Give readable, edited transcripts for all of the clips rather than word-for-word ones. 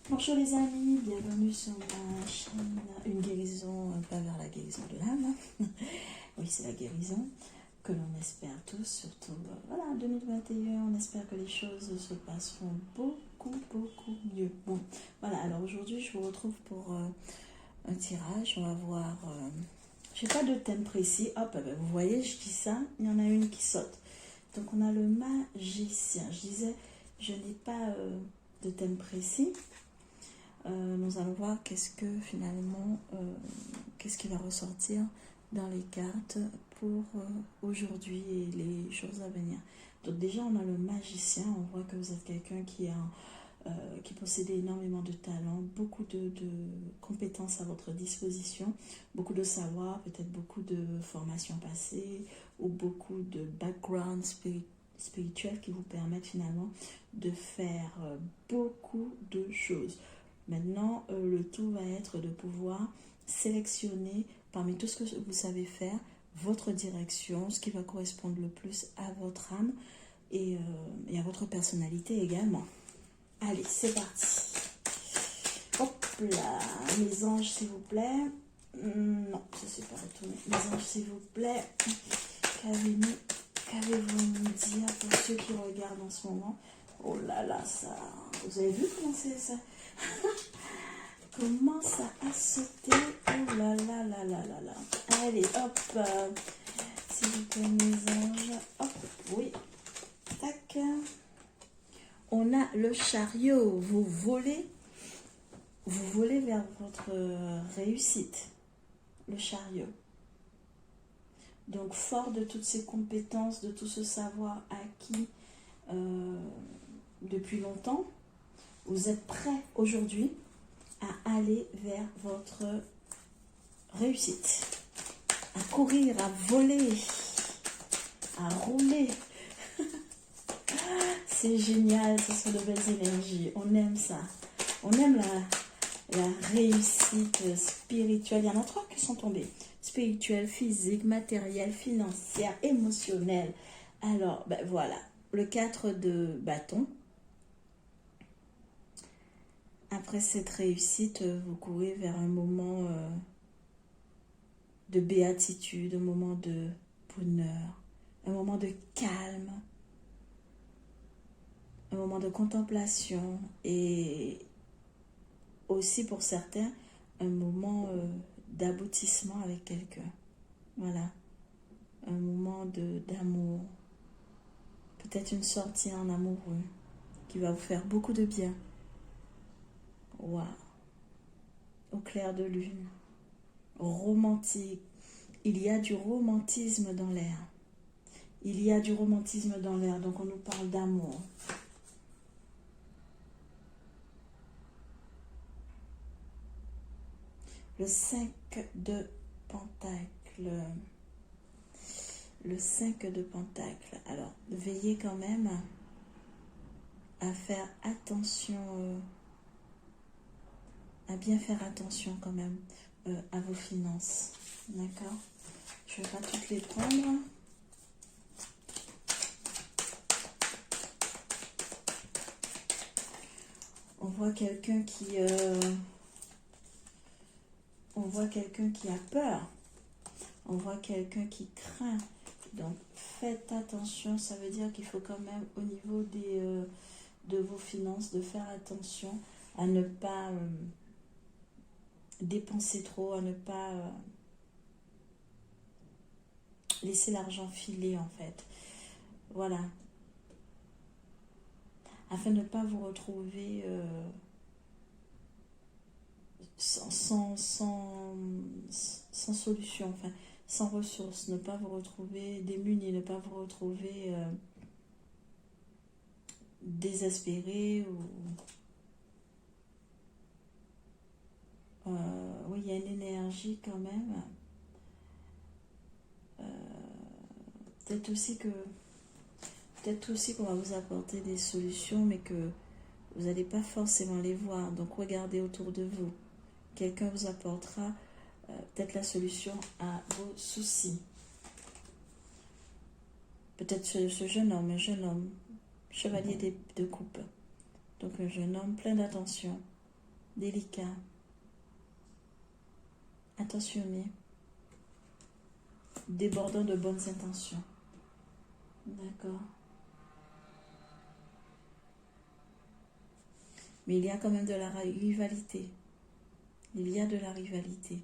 Bonjour les amis, bienvenue sur ma chaîne Une guérison, pas vers la guérison de l'âme. Oui, c'est la guérison que l'on espère tous, surtout voilà, 2021, on espère que les choses se passeront beaucoup mieux. Bon, voilà, alors aujourd'hui je vous retrouve pour un tirage, on va voir, je n'ai pas de thème précis, hop, vous voyez, je dis ça, il y en a une qui saute. Donc on a le magicien, je disais, je n'ai pas de thème précis. Nous allons voir qu'est-ce que finalement, qu'est-ce qui va ressortir dans les cartes pour aujourd'hui et les choses à venir. Donc déjà, on a le magicien. On voit que vous êtes quelqu'un qui possède énormément de talent, beaucoup de compétences à votre disposition, beaucoup de savoir, peut-être beaucoup de formations passées ou beaucoup de background spirituel qui vous permettent finalement de faire beaucoup de choses. Maintenant, le tout va être de pouvoir sélectionner parmi tout ce que vous savez faire, votre direction, ce qui va correspondre le plus à votre âme et à votre personnalité également. Allez, c'est parti. Hop là, mes anges, s'il vous plaît. Non, ça c'est pas retourné. Mes anges, s'il vous plaît. Qu'avez-vous à nous dire pour ceux qui regardent en ce moment? Oh là là, ça... Vous avez vu comment c'est ça? Comment ça a sauté? Oh là là là là là là. Allez, hop. S'il vous plaît, mes anges. Hop, oui. Tac. On a le chariot. Vous volez vers votre réussite. Le chariot. Donc, fort de toutes ces compétences, de tout ce savoir acquis depuis longtemps, vous êtes prêt aujourd'hui à aller vers votre réussite, à courir, à voler, à rouler. C'est génial, ce sont de belles énergies. On aime ça. On aime la réussite spirituelle. Il y en a 3 qui sont tombés. Spirituelle, physique, matérielle, financière, émotionnelle. Alors, ben voilà. Le 4 de bâton. Après cette réussite, vous courez vers un moment de béatitude, un moment de bonheur, un moment de calme, un moment de contemplation et aussi pour certains, un moment d'aboutissement avec quelqu'un. Voilà, un moment d'amour, peut-être une sortie en amoureux qui va vous faire beaucoup de bien. Waouh, au clair de lune, romantique. Il y a du romantisme dans l'air. Il y a du romantisme dans l'air, donc on nous parle d'amour. Le 5 de Pentacle. Le 5 de Pentacle. Alors, veillez quand même à faire attention, à bien faire attention quand même à vos finances. D'accord? Je ne vais pas toutes les prendre. On voit quelqu'un qui a peur. On voit quelqu'un qui craint. Donc faites attention, ça veut dire qu'il faut quand même au niveau de vos finances de faire attention à ne pas dépenser trop, à ne pas laisser l'argent filer en fait. Voilà. Afin de ne pas vous retrouver sans solution, enfin sans ressources, ne pas vous retrouver démunis, ne pas vous retrouver désespéré ou oui, il y a une énergie quand même. Peut-être aussi qu'on va vous apporter des solutions, mais que vous n'allez pas forcément les voir. Donc regardez autour de vous. Quelqu'un vous apportera peut-être la solution à vos soucis. Peut-être ce jeune homme, chevalier de coupe. Donc un jeune homme plein d'attention. délicat, attentionné, débordant de bonnes intentions. D'accord. Mais il y a quand même de la rivalité. Il y a de la rivalité.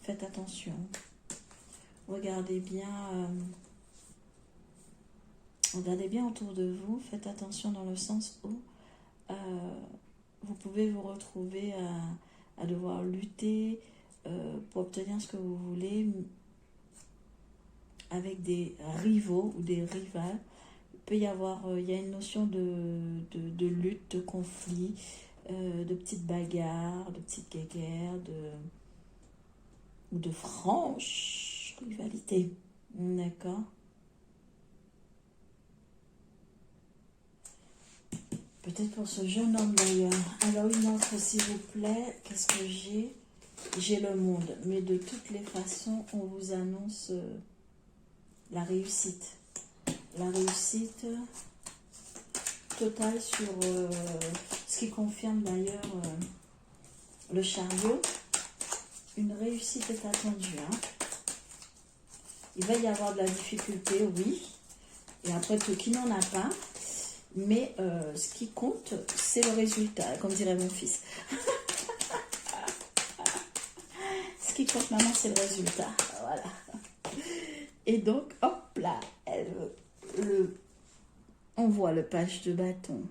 Faites attention. Regardez bien autour de vous. Faites attention dans le sens où vous pouvez vous retrouver à devoir lutter pour obtenir ce que vous voulez avec des rivaux ou des rivales. Il peut y avoir, il y a une notion de lutte, de conflit, de petites bagarres, de petites guéguerres, ou de franches rivalités. D'accord? Peut-être pour ce jeune homme d'ailleurs. Alors une autre s'il vous plaît. Qu'est-ce que j'ai? J'ai le monde. Mais de toutes les façons, on vous annonce la réussite. La réussite totale sur ce qui confirme d'ailleurs le chariot. Une réussite est attendue. Hein. Il va y avoir de la difficulté, oui. Et après tout, qui n'en a pas. Mais ce qui compte, c'est le résultat, comme dirait mon fils. Ce qui compte, maman, c'est le résultat. Voilà. Et donc, hop là, on voit le page de bâton.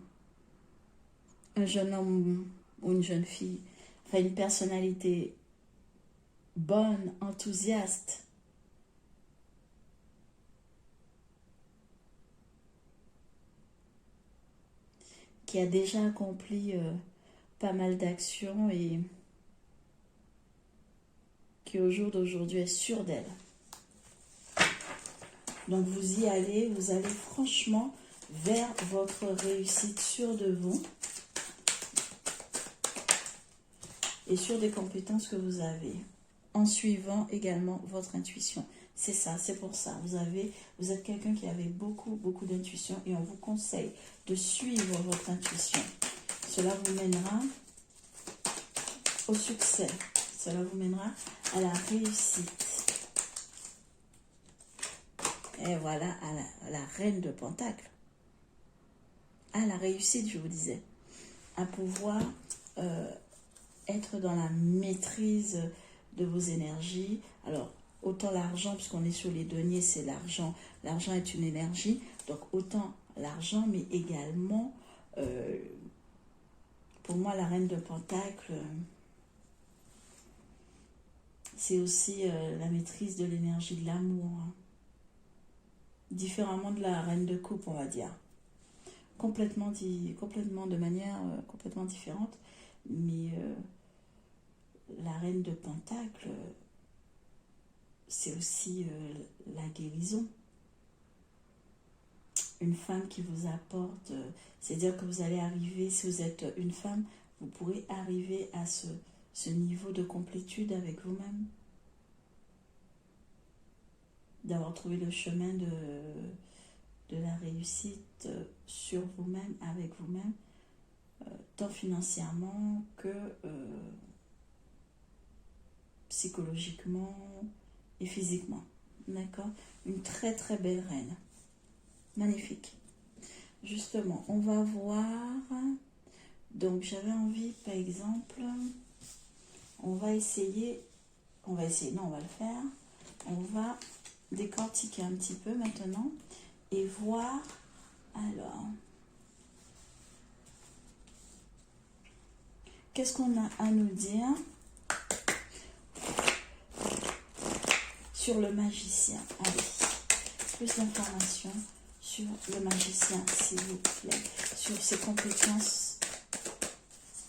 Un jeune homme ou une jeune fille, enfin une personnalité bonne, enthousiaste. Qui a déjà accompli pas mal d'actions et qui au jour d'aujourd'hui est sûre d'elle. Donc vous y allez, vous allez franchement vers votre réussite, sûre de vous et sur des compétences que vous avez, en suivant également votre intuition. C'est ça, c'est pour ça. Vous êtes quelqu'un qui avait beaucoup d'intuition et on vous conseille de suivre votre intuition. Cela vous mènera au succès. Cela vous mènera à la réussite. Et voilà, à la reine de Pentacle. À la réussite, je vous disais. À pouvoir être dans la maîtrise de vos énergies. Alors, autant l'argent, puisqu'on est sur les deniers, c'est l'argent. L'argent est une énergie. Donc, autant l'argent, mais également, pour moi, la reine de Pentacle, c'est aussi la maîtrise de l'énergie de l'amour. Hein. Différemment de la reine de coupe, on va dire. Complètement de manière complètement différente. Mais la reine de Pentacle, c'est aussi la guérison. Une femme qui vous apporte, c'est-à-dire que vous allez arriver, si vous êtes une femme, vous pourrez arriver à ce niveau de complétude avec vous-même. D'avoir trouvé le chemin de la réussite sur vous-même, avec vous-même, tant financièrement que psychologiquement et physiquement. D'accord? Une très très belle reine. Magnifique. Justement, on va voir. Donc, j'avais envie, par exemple, on va le faire. On va décortiquer un petit peu maintenant et voir, alors, qu'est-ce qu'on a à nous dire sur le magicien. Allez, plus d'informations sur le magicien, s'il vous plaît, sur ses compétences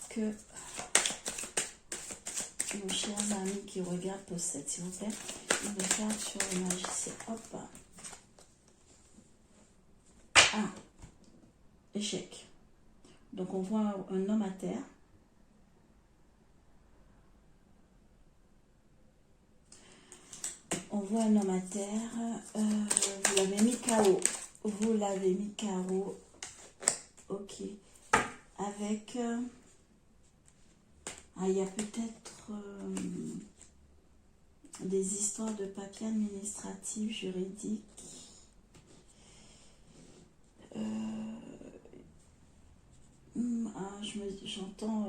que nos chers amis qui regardent possèdent, s'il vous plaît. Une carte sur le magicien. Hop. Ah, échec. Donc on voit un homme à terre. On voit un homme à terre. Vous l'avez mis KO. Vous l'avez mis KO. Ok. avec... il y a peut-être des histoires de papiers administratifs, juridiques. J'entends...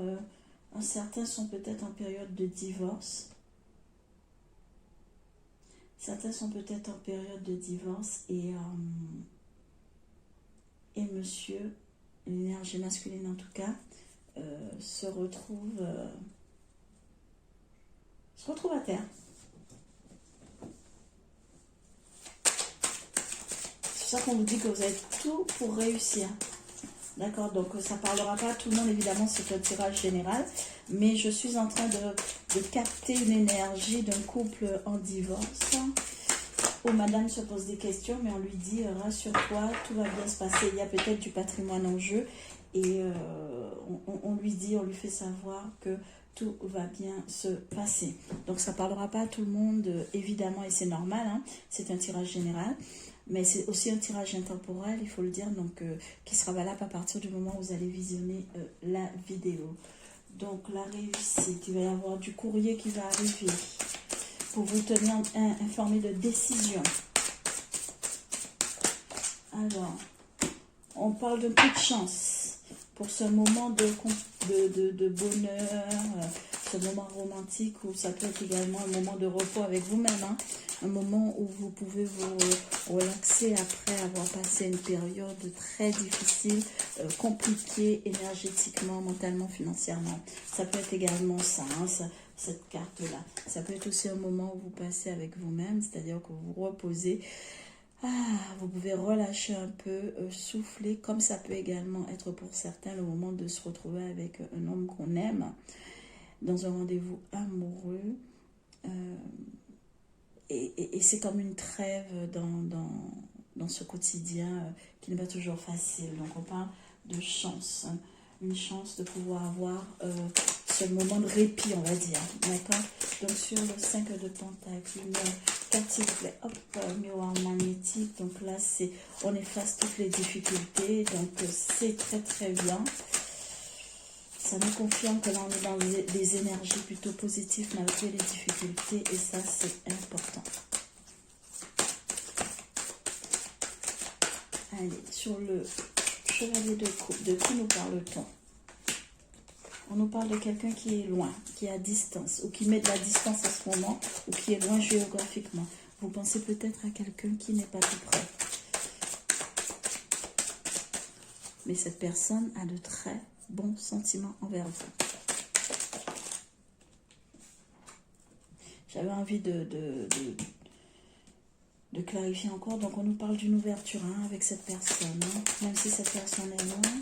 certains sont peut-être en période de divorce. Certains sont peut-être en période de divorce et monsieur, l'énergie masculine en tout cas, se retrouve à terre. C'est ça qu'on vous dit que vous avez tout pour réussir. D'accord, donc ça ne parlera pas à tout le monde, évidemment, c'est un tirage général. Mais je suis en train de capter une énergie d'un couple en divorce où madame se pose des questions, mais on lui dit rassure-toi, tout va bien se passer. Il y a peut-être du patrimoine en jeu et on lui fait savoir que tout va bien se passer. Donc ça ne parlera pas à tout le monde, évidemment, et c'est normal, hein, c'est un tirage général. Mais c'est aussi un tirage intemporel, il faut le dire, donc qui sera valable à partir du moment où vous allez visionner la vidéo. Donc la réussite, il va y avoir du courrier qui va arriver pour vous tenir informé de décision. Alors, on parle de coup de chance pour ce moment de bonheur, ce moment romantique, ou ça peut être également un moment de repos avec vous-même, hein. Un moment où vous pouvez vous relaxer après avoir passé une période très difficile, compliquée énergétiquement, mentalement, financièrement. Ça peut être également ça, hein, cette carte-là. Ça peut être aussi un moment où vous passez avec vous-même, c'est-à-dire que vous vous reposez. Vous pouvez relâcher un peu, souffler, comme ça peut également être pour certains le moment de se retrouver avec un homme qu'on aime, dans un rendez-vous amoureux. Et c'est comme une trêve dans ce quotidien qui n'est pas toujours facile. Donc on parle de chance, hein, une chance de pouvoir avoir ce moment de répit, on va dire. D'accord? Donc sur le 5 de Pentacle, une carte s'il vous plaît, hop, miroir magnétique. Donc là, on efface toutes les difficultés. Donc c'est très très bien. Ça nous confirme que là, on est dans des énergies plutôt positives malgré les difficultés. Et ça, c'est important. Allez, sur le chevalier de coupe, de qui nous parle-t-on? On nous parle de quelqu'un qui est loin, qui est à distance, ou qui met de la distance à ce moment, ou qui est loin géographiquement. Vous pensez peut-être à quelqu'un qui n'est pas tout près. Mais cette personne a de très bons sentiments envers vous. J'avais envie de clarifier encore. Donc on nous parle d'une ouverture, hein, avec cette personne, hein. Même si cette personne est loin,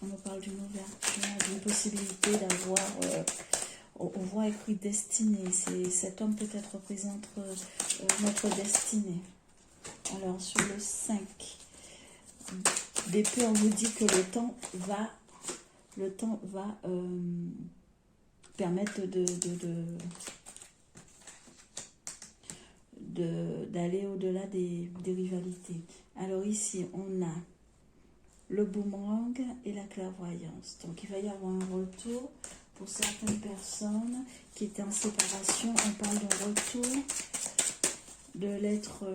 on nous parle d'une ouverture, d'une possibilité d'avoir, on voit écrit destinée. Cet homme peut-être représente notre destinée. Alors sur le 5 d'épée, on vous dit que le temps va permettre d'aller au-delà des rivalités. Alors ici, on a le boomerang et la clairvoyance. Donc il va y avoir un retour pour certaines personnes qui étaient en séparation. On parle d'un retour de l'être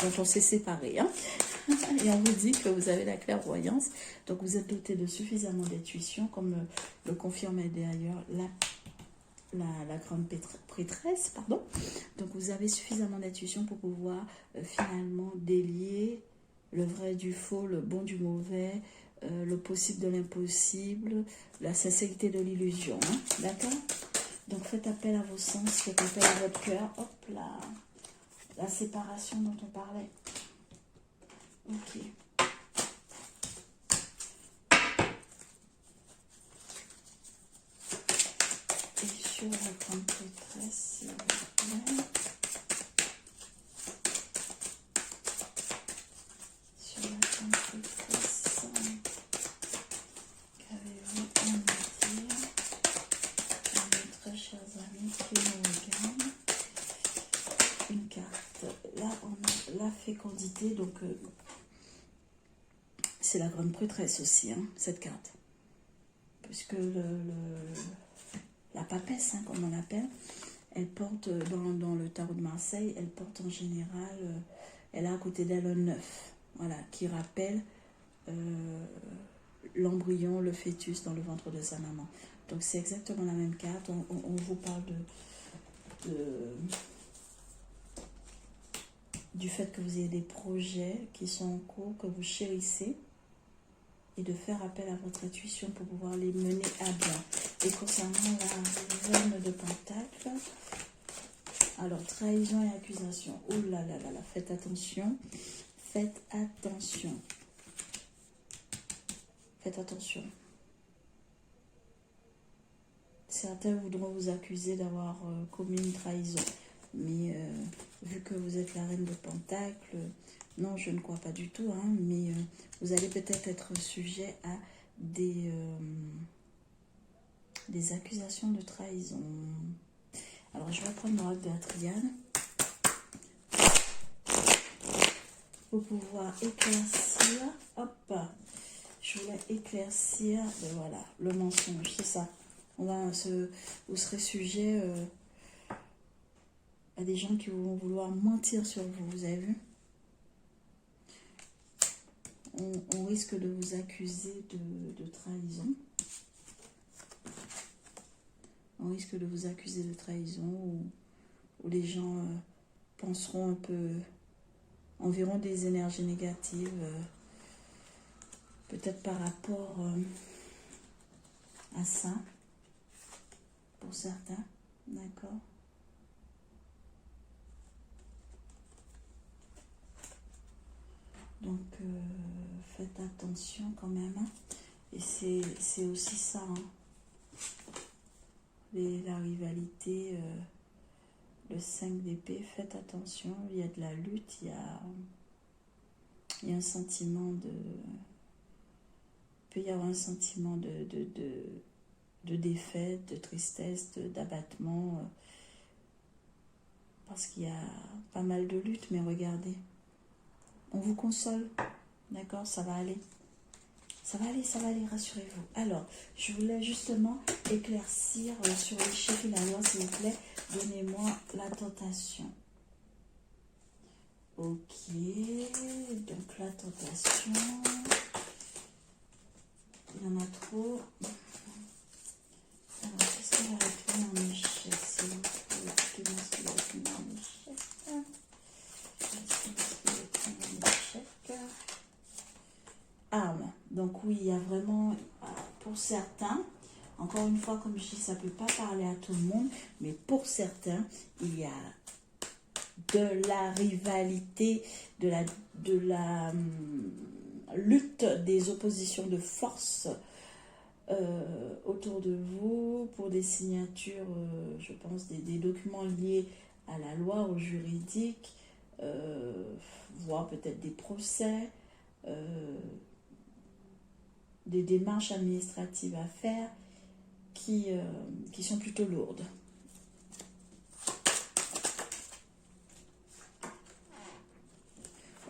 dont on s'est séparé, hein. Et on vous dit que vous avez la clairvoyance, donc vous êtes doté de suffisamment d'intuition, comme le confirmait d'ailleurs la grande prêtresse, pardon. Donc vous avez suffisamment d'intuition pour pouvoir finalement délier le vrai du faux, le bon du mauvais, le possible de l'impossible, la sincérité de l'illusion, hein. D'accord? Donc faites appel à vos sens, faites appel à votre cœur. Hop là, la séparation dont on parlait. Ok. Et sur la grande prêtresse, s'il vous plaît. Sur la grande prêtresse, qu'avez-vous à me dire à mes très chers amis qui nous regardent? Une carte. Là, on a la fécondité, donc C'est la grande prêtresse aussi, hein, cette carte. Puisque la papesse, hein, comme on l'appelle, elle porte, dans le tarot de Marseille, elle porte en général, elle a à côté d'elle un 9, voilà, qui rappelle l'embryon, le fœtus dans le ventre de sa maman. Donc c'est exactement la même carte. On vous parle du fait que vous ayez des projets qui sont en cours, que vous chérissez, et de faire appel à votre intuition pour pouvoir les mener à bien. Et concernant la reine de Pentacle, alors trahison et accusation. Oh là là là là, faites attention. Faites attention. Faites attention. Certains voudront vous accuser d'avoir commis une trahison. Mais vu que vous êtes la reine de Pentacle, non, je ne crois pas du tout. Hein, mais vous allez peut-être être sujet à des accusations de trahison. Alors, je vais prendre l'oracle de la Triade pour pouvoir éclaircir. Hop, je voulais éclaircir, voilà, le mensonge, c'est ça. Vous serez sujet à des gens qui vont vouloir mentir sur vous, vous avez vu? On risque de vous accuser de trahison. On risque de vous accuser de trahison ou les gens penseront un peu, environ des énergies négatives, peut-être par rapport à ça, pour certains, d'accord? Donc, faites attention quand même. Hein. Et c'est aussi ça, hein. La rivalité, le 5 d'épée, faites attention. Il y a de la lutte, il y a un sentiment de... Il peut y avoir un sentiment de défaite, de tristesse, d'abattement. Parce qu'il y a pas mal de lutte, mais regardez. On vous console, d'accord? Ça va aller. Ça va aller, rassurez-vous. Alors, je voulais justement éclaircir sur l'échec et la loi, s'il vous plaît. Donnez-moi la tentation. Ok, donc la tentation. Il y en a trop. Alors, qu'est-ce qu'on va retourner en échec, s'il vous plaît? Expliquez-moi ce qui va retourner en échec. Arme. Donc oui, il y a vraiment, pour certains, encore une fois, comme je dis, ça ne peut pas parler à tout le monde, mais pour certains, il y a de la rivalité, de la lutte des oppositions de force autour de vous, pour des signatures, je pense, des documents liés à la loi, au juridique, voire peut-être des procès, des démarches administratives à faire qui sont plutôt lourdes.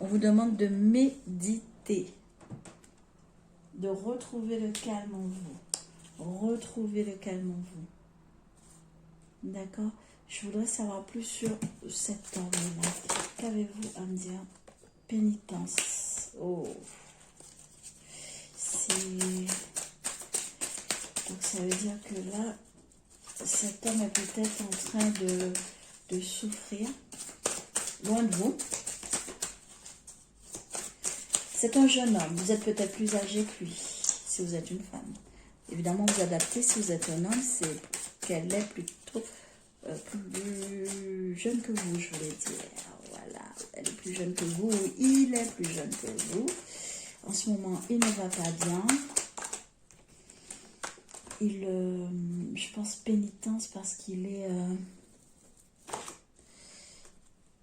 On vous demande de méditer, de retrouver le calme en vous. Retrouver le calme en vous. D'accord? Je voudrais savoir plus sur cet homme-là. Qu'avez-vous à me dire? Pénitence. Oh. Donc ça veut dire que là, cet homme est peut-être en train de souffrir, loin de vous. C'est un jeune homme, vous êtes peut-être plus âgé que lui, si vous êtes une femme. Évidemment, vous adaptez, si vous êtes un homme, c'est qu'elle est plutôt plus jeune que vous, je voulais dire. Voilà, elle est plus jeune que vous, il est plus jeune que vous. En ce moment, il ne va pas bien. Je pense pénitence parce qu'il est...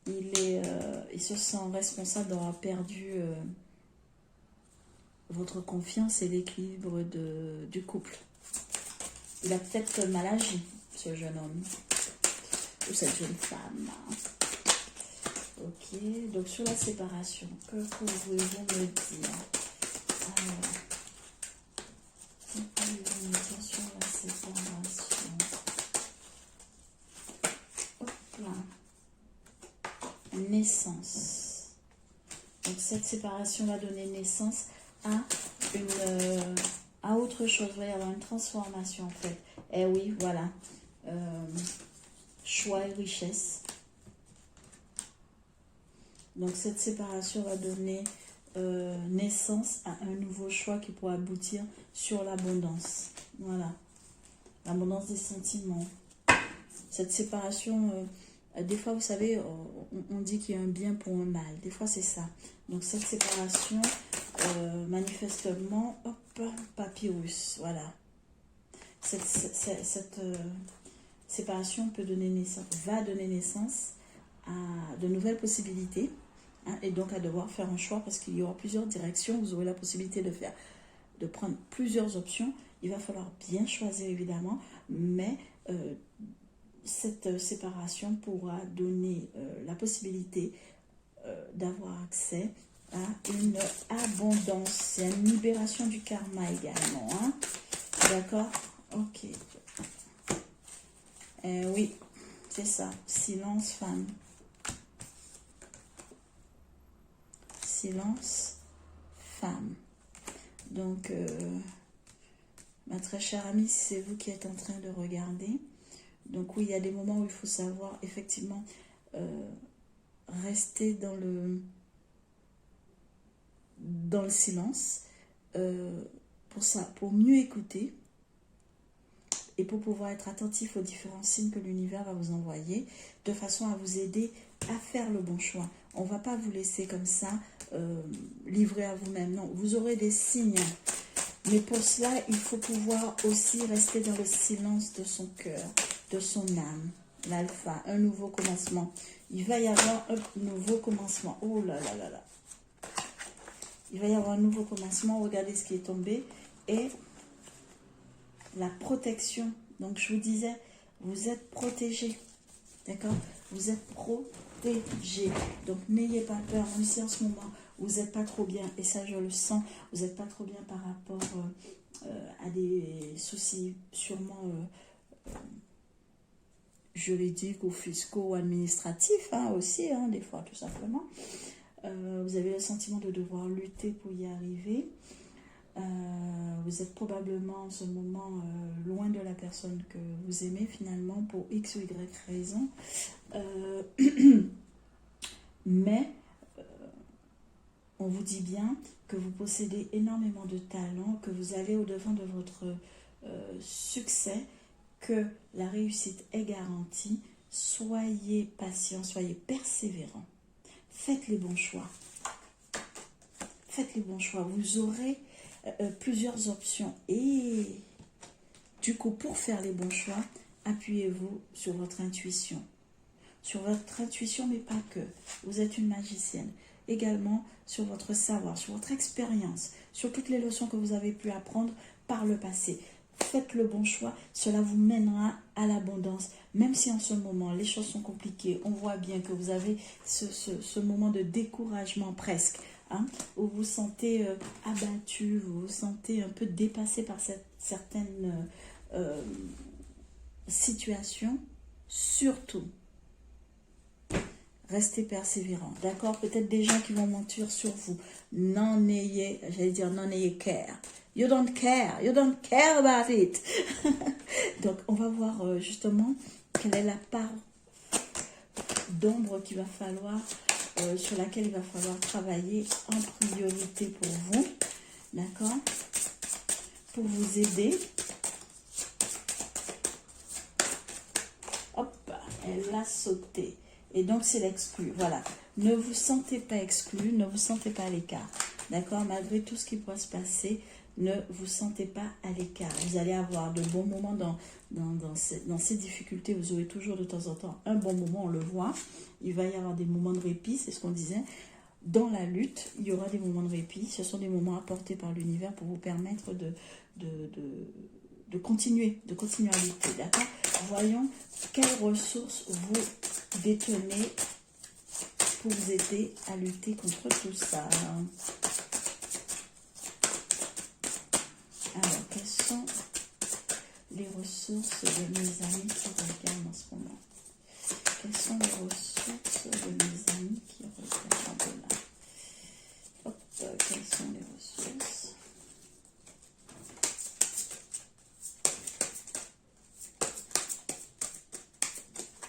il se sent responsable d'avoir perdu votre confiance et l'équilibre du couple. Il a peut-être mal agi, ce jeune homme, ou cette jeune femme. Ok, donc sur la séparation, que pouvez-vous me dire? naissance. Donc cette séparation va donner naissance à à autre chose. Il va y avoir une transformation en fait. Eh oui, voilà. Choix et richesse. Donc cette séparation va donner naissance à un nouveau choix qui pourra aboutir sur l'abondance. Voilà. L'abondance des sentiments. Cette séparation, des fois vous savez, on dit qu'il y a un bien pour un mal. Des fois c'est ça. Donc cette séparation, manifestement, hop, papyrus, voilà. Cette séparation peut donner naissance, va donner naissance à de nouvelles possibilités, hein, et donc à devoir faire un choix parce qu'il y aura plusieurs directions. Vous aurez la possibilité de prendre plusieurs options. Il va falloir bien choisir évidemment, mais cette séparation pourra donner la possibilité d'avoir accès à une abondance. C'est une libération du karma également, hein. D'accord? Ok. Oui, c'est ça. Silence, femme. Silence, femme. Donc, ma très chère amie, si c'est vous qui êtes en train de regarder, donc oui, il y a des moments où il faut savoir effectivement rester dans le silence pour mieux écouter et pour pouvoir être attentif aux différents signes que l'univers va vous envoyer de façon à vous aider à faire le bon choix. On ne va pas vous laisser comme ça livrer à vous-même. Non, vous aurez des signes. Mais pour cela, il faut pouvoir aussi rester dans le silence de son cœur, de son âme. L'alpha, un nouveau commencement. Il va y avoir un nouveau commencement. Oh là là là là. Il va y avoir un nouveau commencement. Regardez ce qui est tombé. Et la protection. Donc, je vous disais, vous êtes protégés. D'accord? Vous êtes protégés. Donc, n'ayez pas peur. Même si en ce moment, vous n'êtes pas trop bien. Et ça, je le sens. Vous n'êtes pas trop bien par rapport à des soucis sûrement juridiques ou fiscaux ou administratifs, hein, aussi, hein, des fois, tout simplement. Vous avez le sentiment de devoir lutter pour y arriver. Vous êtes probablement en ce moment loin de la personne que vous aimez finalement pour X ou Y raison. Mais on vous dit bien que vous possédez énormément de talent, que vous allez au-devant de votre succès, que la réussite est garantie. Soyez patient, soyez persévérant. Faites les bons choix. Faites les bons choix. Vous aurez plusieurs options. Et du coup, pour faire les bons choix, appuyez-vous sur votre intuition. Sur votre intuition, mais pas que. Vous êtes une magicienne. Également sur votre savoir, sur votre expérience, sur toutes les leçons que vous avez pu apprendre par le passé. Faites le bon choix, cela vous mènera à l'abondance. Même si en ce moment, les choses sont compliquées, on voit bien que vous avez ce moment de découragement presque, hein, où vous vous sentez abattu, vous vous sentez un peu dépassé par certaines situations. Surtout, restez persévérant, d'accord? Peut-être des gens qui vont mentir sur vous. N'en ayez care. You don't care about it. Donc, on va voir justement quelle est la part d'ombre qu'il va falloir, sur laquelle il va falloir travailler en priorité pour vous, d'accord? Pour vous aider. Hop, elle a sauté. Et donc, c'est l'exclu. Voilà. Ne vous sentez pas exclu, ne vous sentez pas à l'écart. D'accord? Malgré tout ce qui pourrait se passer, ne vous sentez pas à l'écart. Vous allez avoir de bons moments dans ces difficultés. Vous aurez toujours de temps en temps un bon moment, on le voit. Il va y avoir des moments de répit, c'est ce qu'on disait. Dans la lutte, il y aura des moments de répit. Ce sont des moments apportés par l'univers pour vous permettre de continuer à lutter. D'accord? Voyons quelles ressources vous détenez pour vous aider à lutter contre tout ça. Alors, quelles sont les ressources de mes amis qui regardent en ce moment? quelles sont les ressources de mes amis qui représentent là? Hop, quelles sont les ressources?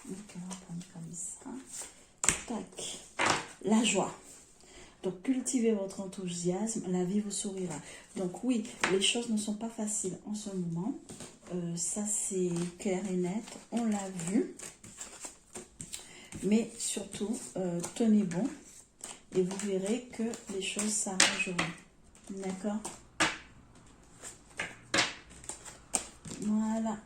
Donc, on va prendre comme ça. Tac. La joie. Donc, cultivez votre enthousiasme, la vie vous sourira. Donc, oui, les choses ne sont pas faciles en ce moment. Ça, c'est clair et net. On l'a vu. Mais surtout, tenez bon. Et vous verrez que les choses s'arrangeront. D'accord? Voilà.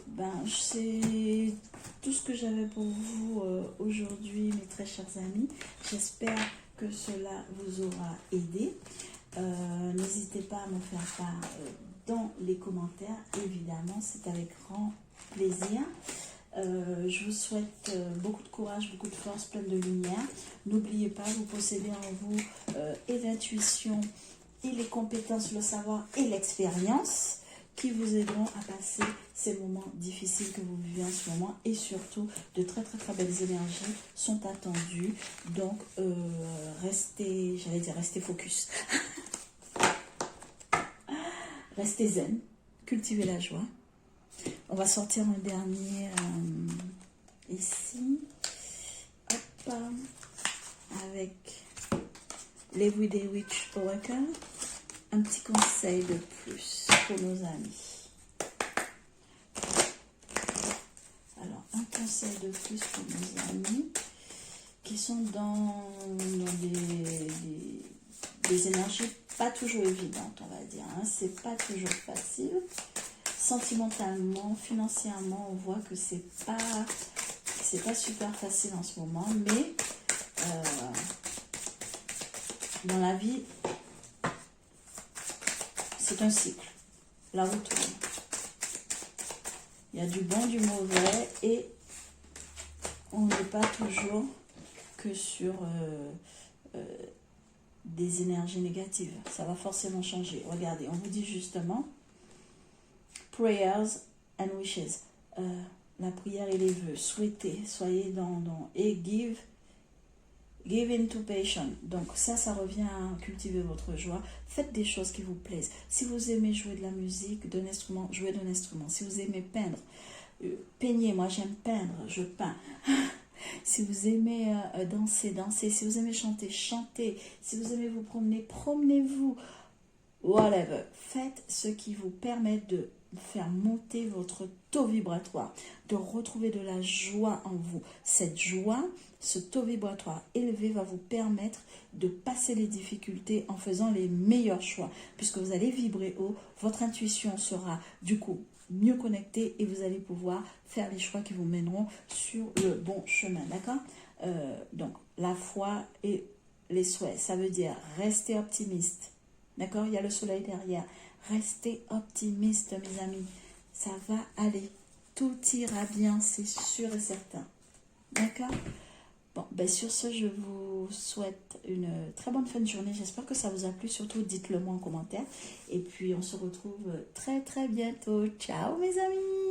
Ben, c'est tout ce que j'avais pour vous aujourd'hui, mes très chers amis. J'espère que cela vous aura aidé. N'hésitez pas à me faire part dans les commentaires. Évidemment, c'est avec grand plaisir. Je vous souhaite beaucoup de courage, beaucoup de force, plein de lumière. N'oubliez pas, vous possédez en vous et l'intuition, et les compétences, le savoir et l'expérience qui vous aideront à passer ces moments difficiles que vous vivez en ce moment. Et surtout, de très très très belles énergies sont attendues. Donc, restez, j'allais dire, restez focus. Restez zen, cultivez la joie. On va sortir un dernier ici. Hop, avec l'Everyday Witch Oracle. Un petit conseil de plus pour nos amis. Alors, un conseil de plus pour nos amis qui sont dans des énergies pas toujours évidentes, on va dire. Hein. C'est pas toujours facile. Sentimentalement, financièrement, on voit que c'est pas super facile en ce moment, mais dans la vie, c'est un cycle. La roue tourne. Il y a du bon, du mauvais, et on n'est pas toujours que sur des énergies négatives. Ça va forcément changer. Regardez, on vous dit justement prayers and wishes. La prière et les vœux. Souhaitez, soyez dans et give into patience. Donc ça revient à cultiver votre joie. Faites des choses qui vous plaisent. Si vous aimez jouer de la musique, d'un instrument, jouez d'un instrument. Si vous aimez peindre, peignez. Moi j'aime peindre, je peins. Si vous aimez danser, dansez. Si vous aimez chanter, chantez. Si vous aimez vous promener, promenez-vous. Whatever. Faites ce qui vous permet de faire monter votre taux vibratoire, de retrouver de la joie en vous. Cette joie, ce taux vibratoire élevé va vous permettre de passer les difficultés en faisant les meilleurs choix. Puisque vous allez vibrer haut, votre intuition sera du coup mieux connectée et vous allez pouvoir faire les choix qui vous mèneront sur le bon chemin. D'accord? Donc, la foi et les souhaits, ça veut dire rester optimiste. D'accord? Il y a le soleil derrière. Restez optimiste, mes amis. Ça va aller. Tout ira bien, c'est sûr et certain. D'accord? Bon, ben sur ce, je vous souhaite une très bonne fin de journée. J'espère que ça vous a plu. Surtout, dites-le moi en commentaire. Et puis, on se retrouve très, très bientôt. Ciao, mes amis!